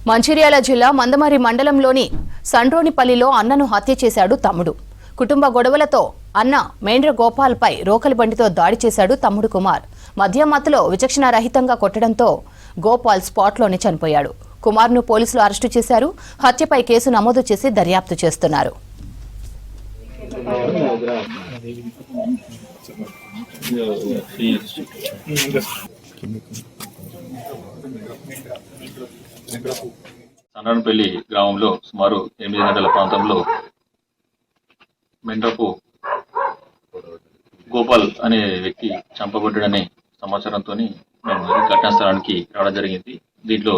మంచిర్యాల జిల్లా మందమరి మండలంలోని సండ్రోనిపల్లిలో అన్నను హత్య చేశాడు తమ్ముడు. కుటుంబ గొడవలతో అన్న మేండ్ర గోపాల్పై రోకలి బండితో దాడి చేశాడు తమ్ముడు కుమార్. మద్యం మత్తులో విచక్షణారహితంగా కొట్టడంతో గోపాల్ స్పాట్లోనే చనిపోయాడు. కుమార్ను పోలీసులు అరెస్టు చేశారు. హత్యపై కేసు నమోదు చేసి దర్యాప్తు చేస్తున్నారు. సండ్రోనిపల్లి గ్రామంలో సుమారు 8 గంటల ప్రాంతంలో మెండ్రపు గోపాల్ అనే వ్యక్తి చంపబడ్డాడనే సమాచారంతో మేము ఘటనా స్థలానికి రావడం జరిగింది. దీంట్లో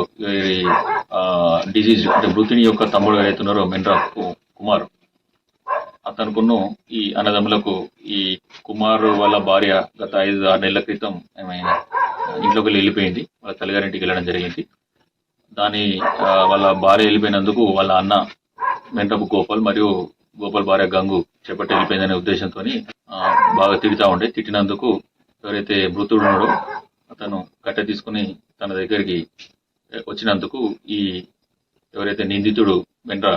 డిజీజ్ అంటే మృతుని యొక్క తమ్ముడు ఎవరైతున్నారో మెండ్రపు కుమార్, అతనుకును ఈ అన్నదమ్ములకు ఈ కుమార్ వాళ్ళ భార్య గత 5-6 నెలల క్రితం ఆమె ఇంట్లోకి వెళ్ళిపోయింది. వాళ్ళ తల్లిగారింటికి వెళ్ళడం జరిగింది. వాళ్ళ భార్య వెళ్ళిపోయినందుకు వాళ్ళ అన్న మెండ్రపు గోపాల్ మరియు గోపాల్ భార్య గంగు చేపట్టి వెళ్ళిపోయిందనే ఉద్దేశంతో బాగా తిట్టినందుకు ఎవరైతే మృతుడు ఉన్నాడో అతను కట్టె తీసుకుని తన దగ్గరికి వచ్చినందుకు ఈ ఎవరైతే నిందితుడు మెండ్ర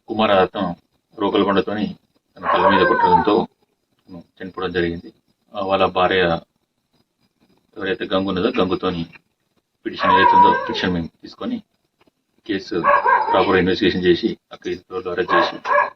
కుమార్ అతను రోకల బండతోని తన తల మీద కొట్టడంతో చనిపోవడం జరిగింది. వాళ్ళ భార్య ఎవరైతే గంగు ఉన్నదో గంగుతోని పిటిషన్ ఏదైతుందో పిటిషన్ మేము తీసుకొని కేసు ప్రాపర్ ఇన్వెస్టిగేషన్ చేసి అక్కడ అరెస్ట్ చేసి